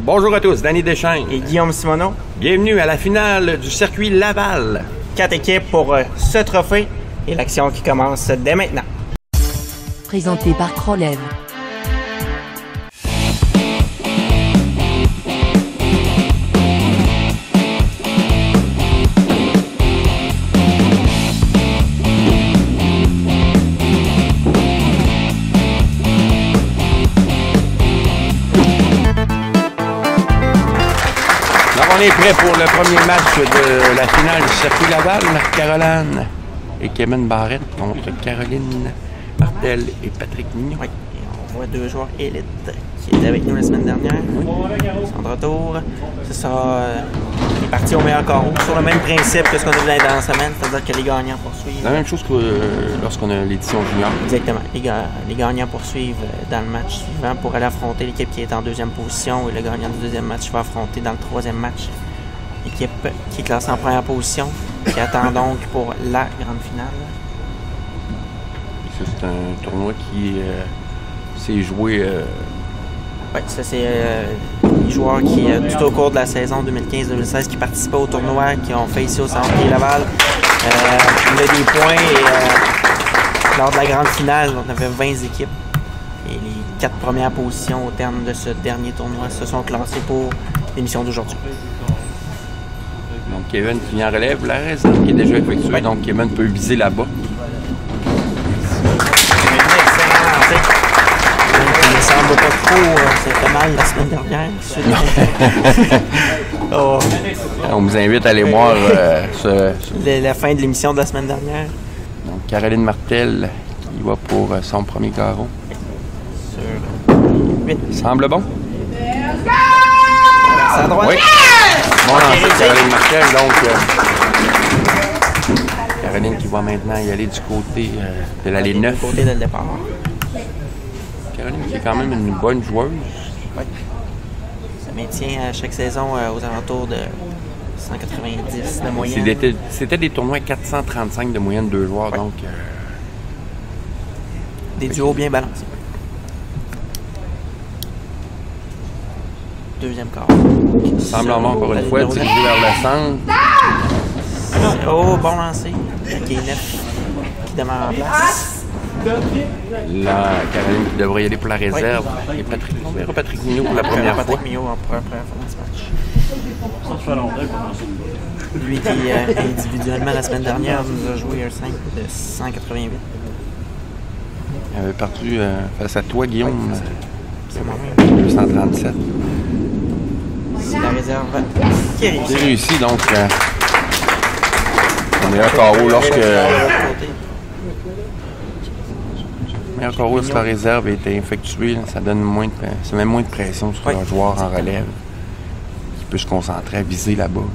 Bonjour à tous, Danny Deschênes et Guillaume Simoneau. Bienvenue à la finale du circuit Laval. 4 équipes pour ce trophée et l'action qui commence dès maintenant. Présenté par Crolev. On est prêt pour le premier match de la finale du circuit Laval. Marc-Caroline et Kevin Barrette contre Caroline Martel et Patrick Mignon. Oui, et on voit deux joueurs élites qui étaient avec nous la semaine dernière. Ils sont de retour. Ce sera les parties au meilleur carreau sur le même principe que ce qu'on a vu dans la semaine, c'est-à-dire que les gagnants poursuivent. La même chose que lorsqu'on a l'édition junior. Exactement. Les gagnants poursuivent dans le match suivant pour aller affronter l'équipe qui est en deuxième position et le gagnant du deuxième match va affronter dans le troisième match l'équipe qui est classée en première position, qui attend donc pour la grande finale. Et ça, c'est un tournoi qui s'est joué. Oui, ça c'est les joueurs qui, tout au cours de la saison 2015-2016, qui participaient au tournoi, qui ont fait ici au Centre Laval. On a des points et lors de la grande finale, on avait 20 équipes. Et les 4 premières positions au terme de ce dernier tournoi se sont classées pour l'émission d'aujourd'hui. Donc Kevin qui vient en relève, la réserve qui est déjà effectuée, oui. Donc Kevin peut viser là-bas. Il ne semble pas trop, c'était mal la semaine dernière. Oh. On vous invite à aller voir la fin de l'émission de la semaine dernière. Donc Caroline Martel qui va pour son premier carreau. Sur 8. Semble bon. C'est à droite. Oui. Bon lancé de Caroline Martel, donc Caroline qui va maintenant y aller du côté de l'allée 9. Du côté de le départ. Caroline qui est quand même une bonne joueuse. Oui. Ça maintient à chaque saison aux alentours de 190 de moyenne. C'était des tournois 435 de moyenne 2 joueurs, oui. Donc... des duos bien balancés. Deuxième quart. Semblement encore une fois dirigé vers le centre. Oh, bon lancer. Qui est 9 qui demeure en place. Là, Caroline qui devrait y aller pour la réserve. Oui. Et Patrick Mignot pour la première fois. Patrick Mignot en première fois dans ce match. Lui qui, individuellement, la semaine dernière, nous a joué un 5 de 188. Il avait perdu face à toi, Guillaume. Oui, 237. C'est la réserve qui réussit. C'est réussi, donc le meilleur carreau lorsque... meilleur carreau lorsque la réserve a été effectuée, ça donne ça met moins de pression sur le joueur en relève qui peut se concentrer à viser là-bas,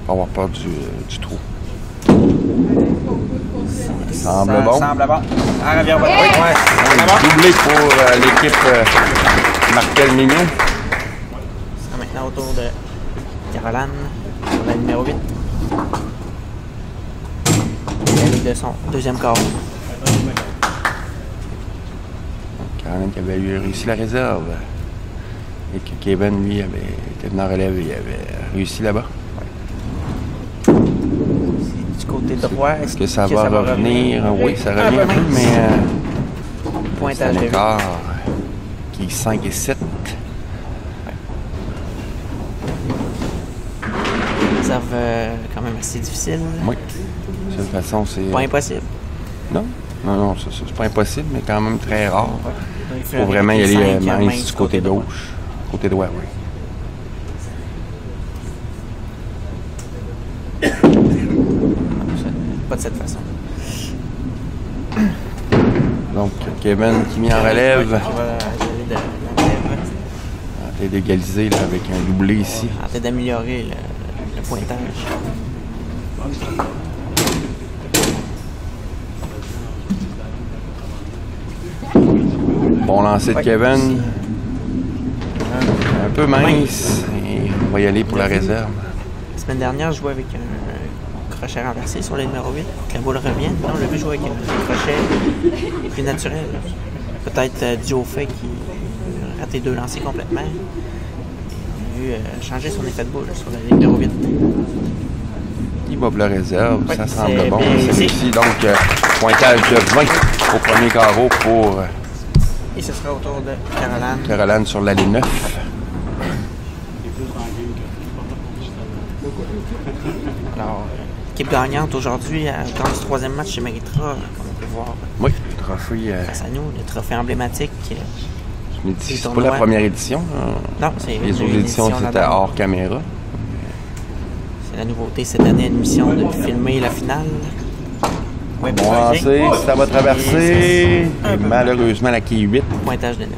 pas avoir peur du trou. Semble bon. Semble bon. Ah, revient bon. Oui, doublé pour l'équipe Martel Mignon. C'est maintenant au tour de Caroline, sur la numéro 8. Avec de son deuxième carreau. Caroline qui avait réussi la réserve. Et que Kevin, lui, avait été venu en relève et il avait réussi là-bas. Du côté droit, est-ce que ça va revenir? Oui, ça revient un peu, mais pointage c'est un écart qui est 5 et 7. Réserve quand même assez difficile. Oui. De toute façon, c'est... Pas impossible. Non, c'est pas impossible, mais quand même très rare. Il faut vraiment y aller mince du côté gauche. Côté droit, oui. Pas de cette façon. Donc, Kevin qui met en relève. Qui va tenter d'égaliser avec un doublé ici. Tenter d'améliorer le pointage. Bon lancer de Kevin. Un peu mince. Et on va y aller pour la réserve. La semaine dernière, je jouais avec un crochet renversé sur le numéro 8 pour que la boule revienne. Là, on l'a vu jouer avec un crochet plus naturel. Peut-être dû au fait qu'il a raté 2 lancers complètement. vu changer son effet de boule sur la ligne numéro 8. Il va pour la réserve, Oui, ça semble c'est bon. bien C'est réussi. réussi. Donc, pointage de 20 au premier carreau pour Et ce sera au tour de Caroline. Caroline sur l'allée 9. Alors, l'équipe gagnante aujourd'hui, dans ce troisième match, se méritera, comme on peut voir Oui, le trophée. face à nous, le trophée emblématique. Je me dis, c'est pas tournoi. la première édition. Hein. Non, c'est Les autres éditions, c'était là-dedans. hors caméra. C'est la nouveauté cette année, une mission de filmer la finale. Oui, Bon lancé, ça va traverser. Et malheureusement, la quille 8. Pointage de 9.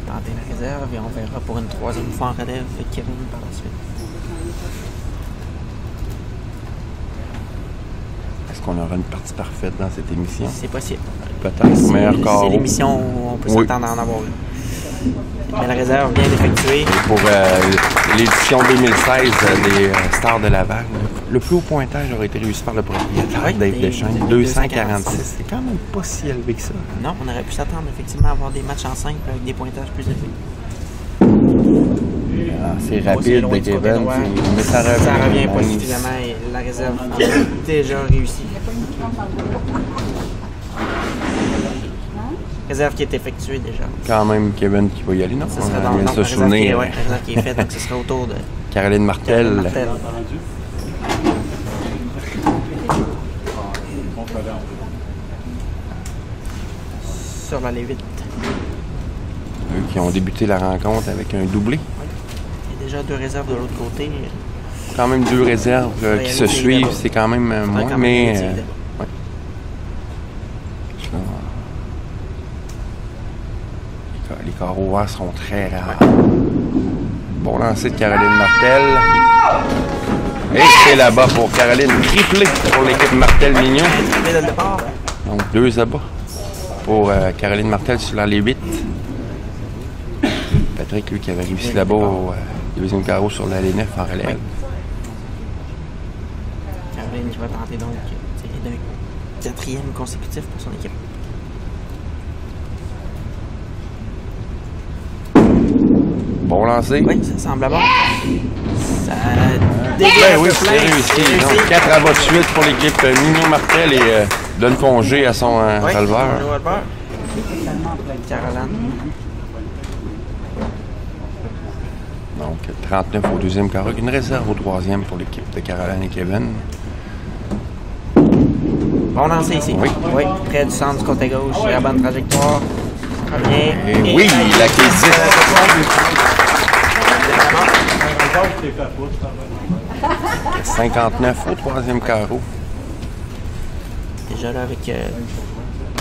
Tenter la réserve et on verra pour une troisième fois en relève Kevin par la suite. Est-ce qu'on aura une partie parfaite dans cette émission? C'est possible. Peut-être. Meilleur C'est carreau. l'émission où on peut Oui. s'attendre à en avoir une. Mais la réserve bien effectuée. Et pour l'édition 2016 des Stars de Laval, le plus haut pointage aurait été réussi par le propriétaire, Oui, Dave des Deschênes, 246. C'est quand même pas si élevé que ça. Non, on aurait pu s'attendre effectivement à avoir des matchs en 5 avec des pointages plus élevés. Ah, c'est C'est rapide loin de du côté Kevin, droit. mais ça revient. pas suffisamment et la réserve a déjà réussi. Réserve qui est effectuée déjà. Quand même Kevin qui va y aller, non? Ce sera On dans vient de la se réserve qui est, souvenir. ouais, la réserve qui est faite, donc ce sera autour de Caroline Martel. Martel. Sur l'allée 8. Eux qui ont débuté la rencontre avec un doublé. Il y a déjà deux réserves de l'autre côté. Quand même deux réserves qui Réalité se suivent, d'abord. c'est quand même moins, quand même mais... réalité d'abord. ouais. Les carreaux ouverts sont très rares. Bon lancer de Caroline Martel. Et c'est là-bas pour Caroline, triplé pour l'équipe Martel-Mignon. Triplé dès le départ. Donc 2 abats pour Caroline Martel sur l'allée 8. Patrick, lui, qui avait réussi là-bas au deuxième carreau sur l'allée 9 en relève. Caroline qui va tenter donc d'un quatrième consécutif pour son équipe. Bon lancer. Oui, ça semble bon. Ça dégage Ben oui, de c'est plein. réussi. Donc 4 abats de suite pour l'équipe Mignon Martel et donne congé à son Oui, releveur. le releveur. Caroline. Donc 39 au deuxième carreau. Une réserve au troisième pour l'équipe de Caroline et Kevin. Bon lancer ici. Oui. Près du centre du côté gauche. La bonne trajectoire. Revient. Et oui, la quille 10. 59 au troisième carreau. Déjà là, avec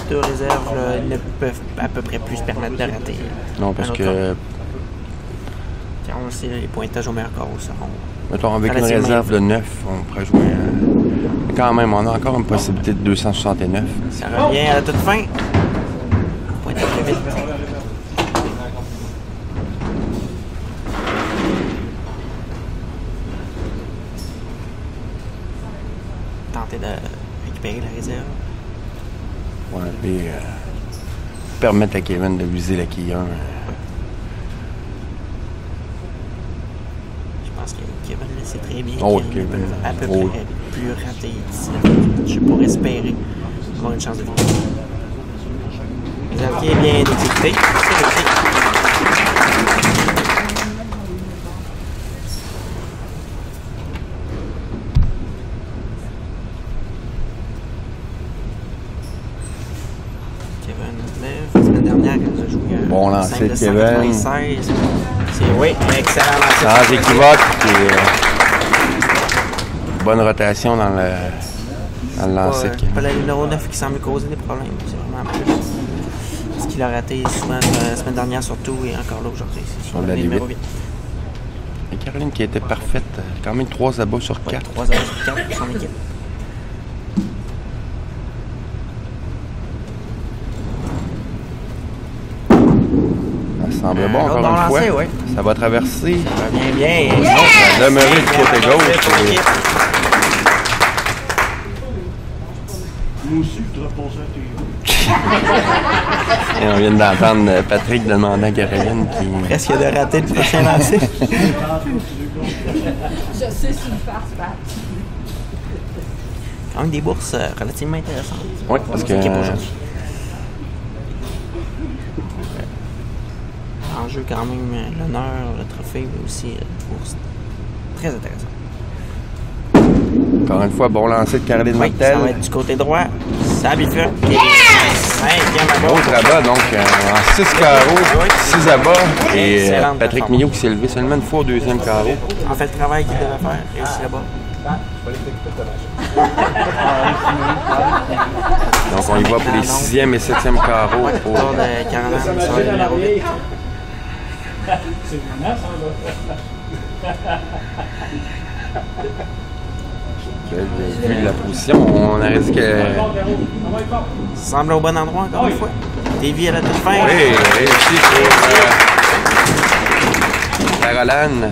deux réserves, là, ils ne peuvent à peu près plus se permettre de rater. Non, parce un autre que, car on le sait, les pointages au meilleur carreau seront. mettons, avec une relativement réserve de 9, on pourrait jouer. Quand même, on a encore une possibilité de 269. Ça revient à la toute fin. Pointage de 8. Tenter de récupérer la réserve. Ouais, et permettre à Kevin de viser la quille 1. Je pense que Kevin le sait très bien. Oh, qu'il Kevin. peut à peu Oh. près plus raté ici. Je pour espérer avoir une chance de victoire. Réserve qui est bien exécuté. C'est réussi. Kevin lève. La semaine dernière, quand il a joué Bon lancer de 5 Kevin. 196. Oui, excellent lancer. Sans équivoque. Et, bonne rotation dans le lancer. Pas le numéro 9 qui semble causer des problèmes. C'est vraiment plus. Ce qu'il a raté souvent la semaine dernière surtout et encore là aujourd'hui. C'est sur la le numéro limite. 8. Et Caroline qui était parfaite. Quand même 3 abats sur 4. 3 heures sur 4 pour son équipe. Ça semble bon l'autre encore bon une lancé, fois. ouais. Ça va traverser. Ça revient bien. Non, ça a demeuré du côté gauche. Et Moi aussi, je voudrais passer à tes... Et on vient d'entendre Patrick demander à Caroline qui... Presque de rater le prochain lancer. Je sais, c'est une farce, Pat. Quand même des bourses relativement intéressantes. Oui, parce que... L'équipe aujourd'hui. En jeu, quand même, l'honneur, le trophée, mais aussi une bourse très intéressante. Encore une fois, bon lancer de Caroline Oui, Martel. ça va être du côté droit. Ça bifurque. Cinquième à gauche. Autre abat, donc en 6 carreaux, 6 abats. Et Excellente Patrick performance. Mignot qui s'est levé seulement une fois au deuxième carreau. En fait, le travail qu'il devait faire, réussi là-bas. Donc on y va pour les 6e et 7e carreaux. Ouais, Pour... tour de Caroline, ça va être le numéro 8. Vu la position, on aurait dit que... Ça semble au bon endroit encore une fois. Davy à la toute fin. Oui, réussi sur Caroline.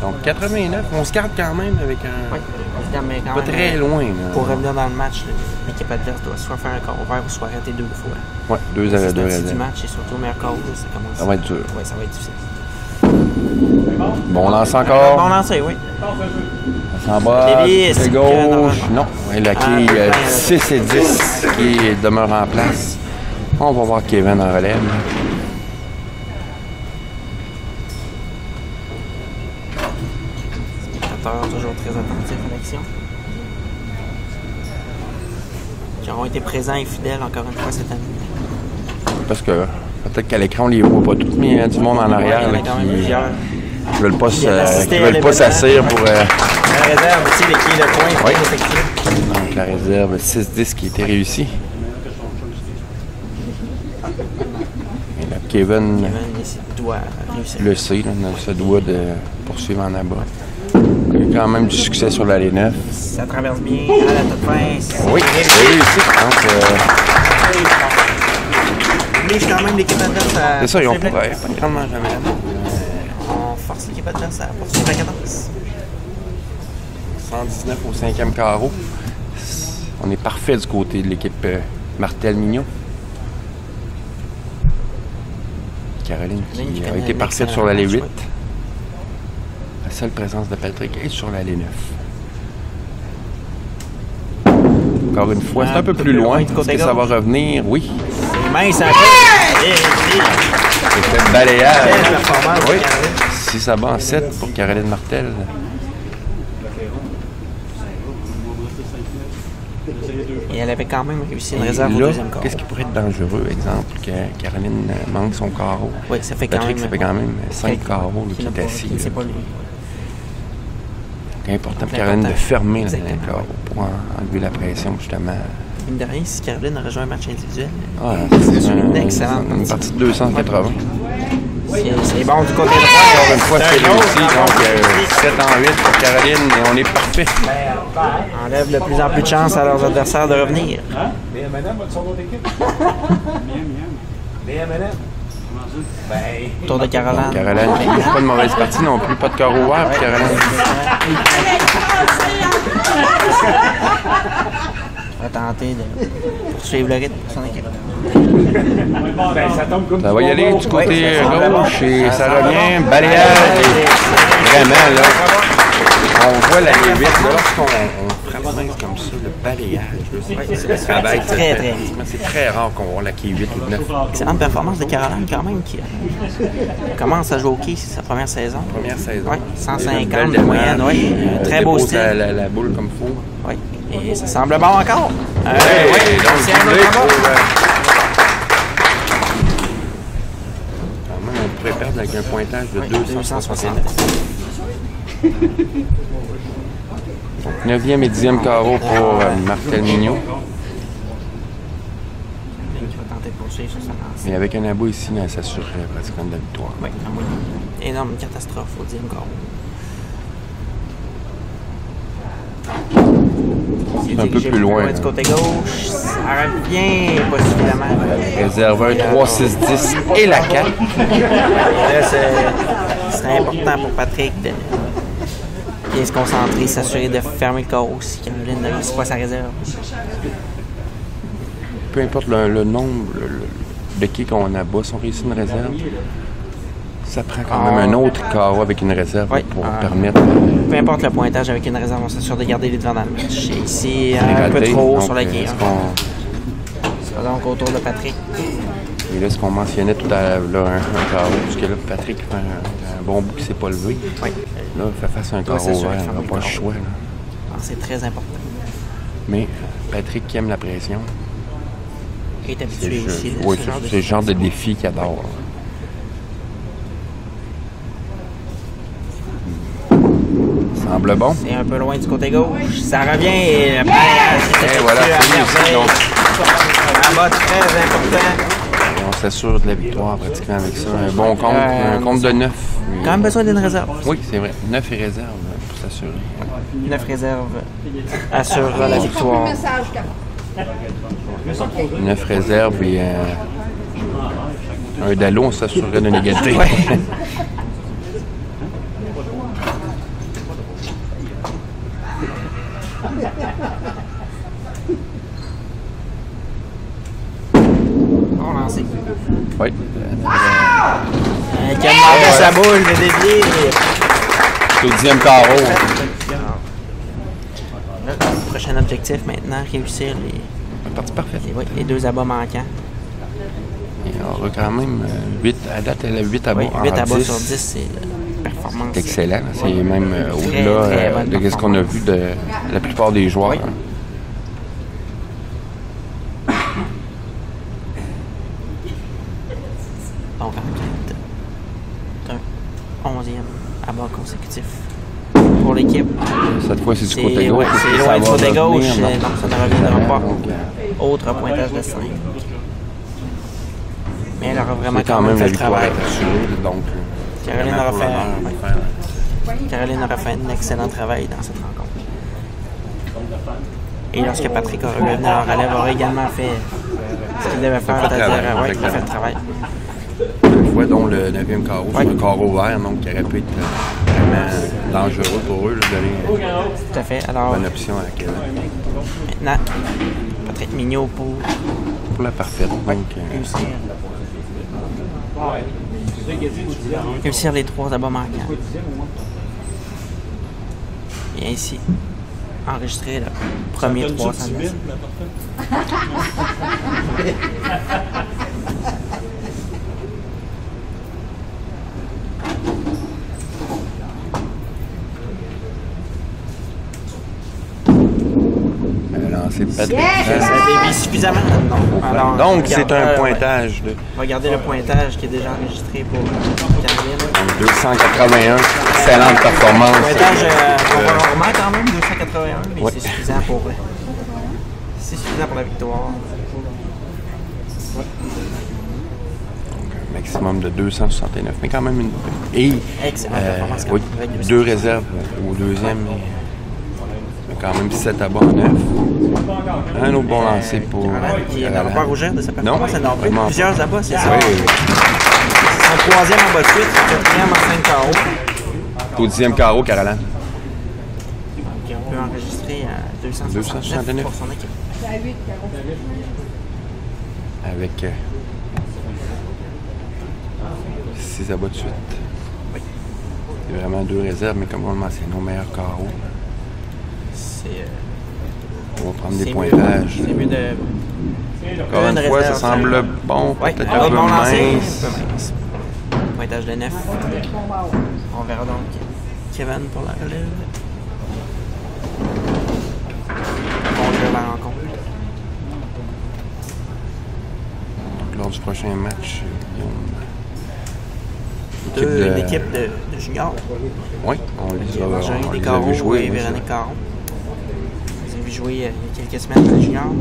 Donc 89, on se garde quand même avec un... Oui, évidemment, mais quand Pas même, très loin. Là. pour revenir dans le match, l'équipe adverse doit soit faire un corps ouvert ou soit arrêter 2 fois. Ouais, 2 C'est à le 2 style du réserves. match et surtout au meilleur corps, ça commence. Ça va être dur. Oui, ça va être difficile. Bon lance encore. Bon lancer, oui. Ça s'en va. Lévis, Côté c'est gauche. que Non. Et la quille 6 et 10 qui demeure en place. On va voir Kevin en relève. Spectateurs toujours très attentifs à l'action. Qui auront été présents et fidèles encore une fois cette année. Parce que peut-être qu'à l'écran, on les voit pas tous, mais il y a du monde en arrière Il y en là, a quand même qui plusieurs. veulent pas Il y a l'assisté à veulent pas l'événement. s'asseoir pour... La réserve aussi, les quilles de points, Oui. très effectifs. Donc la réserve 6-10 qui était réussie. Et là, Kevin Kevin ici doit réussir. le sait, là, se doit de poursuivre en abat. Il y a quand même du succès sur l'allée 9. Ça traverse bien à la toute fin. Oui, c'est réussi. Donc, oblige quand même l'équipe adverse à... c'est ça, ils ont poursuivre pas grandement jamais la main. On force l'équipe adverse à poursuivre la cadence. 119 au 5e carreau. On est parfait du côté de l'équipe Martel-Mignot. Caroline qui a connaît été un parfaite excellent sur l'allée match, 8. oui. La seule présence de Patrick est sur l'allée 9. Encore une fois, c'est un peu plus loin. du Est-ce côté que ça va gauche. revenir? Oui. C'est mince un peu. C'est le balayage. Belle performance de Oui. Caroline. 6 abats en 7 pour Caroline Martel. Et elle avait quand même réussi une réserve au Là, deuxième quart. qu'est-ce qui pourrait être dangereux? Exemple, que Caroline manque son carreau. Oui, ça fait quand Patrick, même... ça fait quand même 5 carreaux là, qui n'a est pas- assis. qui ne sait là. pas lui. C'est important pour C'est Caroline de important. fermer le Exactement. carreau pour enlever la pression, justement. Mine de rien, si Caroline aurait joué un match individuel, Ah, c'est une excellente une partie de 280. c'est bon du côté droit. Encore une fois, c'est réussi. Donc, 7 en 8 pour Caroline et on est parfait. Enlève de plus en plus de chance à leurs adversaires de revenir. BM&M, votre son d'autre équipe? BM&M. Tour de Caroline. Caroline qui n'a pas de mauvaise partie non plus. Pas de carreau ouvert pour Caroline. Va tenter de poursuivre le rythme pour son équipe. Ben, ça tombe comme Ça va y aller du côté Oui, ça semble gauche et bon. ça revient. Balayage. Et vraiment, là, on voit la limite. Là, lorsqu'on frappe main comme ça, le balayage, là, c'est travail. Très, très. C'est très rare qu'on voit la qui 8 ou 9. Excellente performance de Caroline quand même qui commence à jouer au hockey, c'est sa première saison. Première saison. Oui, Une 150 belle de moyenne, démarche. oui. Très beau Dépose style. La boule comme il faut. Oui. Et ça semble bon encore. Oui, oui, donc c'est un doublé autre pour, bord. quand même, on pourrait perdre avec un pointage de Oui, 260. 9e et 10e carreau pour Martel Mignot. Qui va tenter de poursuivre sur sa lancée. Mais avec un abou ici, ça s'assure pratiquement de la victoire. Oui, la moyenne. Énorme catastrophe au 10e carreau. Un peu plus loin. Du côté gauche, ça revient pas suffisamment. Réserveur 3-6-10 et la 4. Et là, c'est important pour Patrick de bien se concentrer, s'assurer de fermer le carreau si Caroline ne réussit pas sa réserve. peu importe le nombre de qui qu'on abat, si on réussit une réserve, ça prend quand même un autre carreau avec une réserve pour permettre... Peu importe le pointage avec une réserve, on s'assure de garder les devants dans le match. Ici, un peu trop haut sur la grille. Donc autour de Patrick. Et là, ce qu'on mentionnait tout à l'heure, un carreau, parce que là, Patrick fait un bon bout qui ne s'est pas levé. Oui. Là, il fait face à un carreau vert, il n'a pas le choix. C'est très important. Mais Patrick qui aime la pression. Il est habitué aussi. Oui, c'est le genre de défi qu'il adore. Semble bon. C'est un peu loin du côté gauche. Ça revient et le paillage c'est voilà, un bas très important. Et on s'assure de la victoire pratiquement avec ça. Un bon compte, un compte de 9. Quand même besoin d'une réserve. Oui, c'est vrai. 9 et réserve pour s'assurer. 9 réserves assurera la victoire. 9 réserves et un Dallot, on s'assurerait d'une égalité. Ouais. Bon lancé. Oui. Qui a demandé sa boule de dévier. C'est au 10e carreau. Le prochain objectif maintenant, réussir les 2 abats manquants. Il y aura quand même 8, à date, elle a 8 abats. 8 abats sur 10, c'est une performance. C'est excellent. C'est même au-delà de ce qu'on a vu de la plupart des joueurs. Oui. Donc, en 11e abat consécutif pour l'équipe. Cette fois, c'est du côté gauche. C'est loin du côté gauche, donc ça ne reviendra pas. Autre pointage de 5. Mais elle aura vraiment quand même fait le travail. Caroline aura fait un excellent travail dans cette rencontre. Et lorsque Patrick aura revenu en relève, aura également fait ce qu'il devait faire, c'est-à-dire il a fait le travail. Une fois, dont le 9e carreau, c'est un carreau vert, donc qui aurait pu être vraiment dangereux pour eux, de donner tout à fait. Alors, une bonne option à Kevin. Maintenant, Patrick Mignot pour la parfaite. Donc, réussir les 3 abats manquants. Et ainsi, enregistrer le premier 300 000. C'est Patrick. Ça dévie suffisamment. Alors, donc, c'est un pointage. On va garder le pointage qui est déjà enregistré pour Caroline. Donc, 281. Excellente performance. Le pointage, on remet quand même 281, mais c'est suffisant pour la victoire. Donc, un maximum de 269, mais quand même une... Et excellente performance. Oui, 2 réserves au 2e. Quand même 7 abats en 9. Un autre bon lancer pour... Qui n'a pas rougir de sa performance. Non, plusieurs abats, c'est ça. Oui. C'est son 3e en bas de suite, son 4e en 5 carreaux. Au 10e carreau, Caroline. Donc, on peut enregistrer à 269 pour son équipe. Avec 6 abats de suite. Oui. C'est vraiment 2 réserves, mais comme on le mentionne, nos meilleurs carreaux. On va prendre des pointages. C'est mieux de... Encore une fois, ça semble bon, peut-être un peu mince. Pointage de 9. On verra donc Kevin pour la relève. On joue la rencontre. Donc, lors du prochain match, l'équipe de juniors. Oui, on les a vu jouer. Et Véronique Caron. Joué il y a quelques semaines dans les juniors.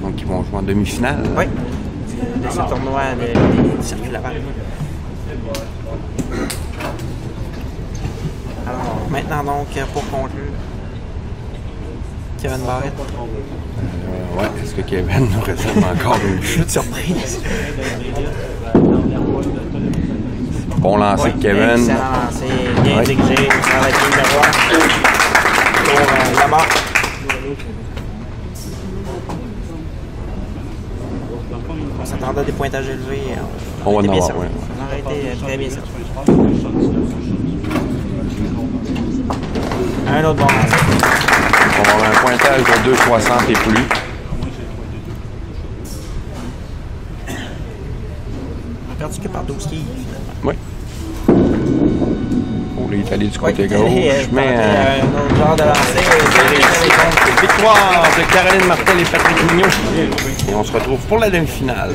Donc, ils vont jouer en demi-finale. Oui, de ce tournoi des circuits Laval. Alors, maintenant donc, pour conclure, Kevin Barrett. Ouais, est-ce que Kevin nous réserve encore une chute surprise? Bon lancer de Kevin. Excellent lancer, bien dirigé sur la ligne de roi pour la barre. s'attendait à des pointages élevés. On va en été bien avoir, servi. oui. On aurait été très bien servi. Un autre bon lancer. On va avoir un pointage de 2,60 et plus. On a perdu que par 12 quilles, finalement. Oui. Oh, là, il est allé du Ouais, côté il est allé, gauche, mais un autre genre de lancer. victoire de Caroline Martel et Patrick Mignot. Et on se retrouve pour la demi-finale.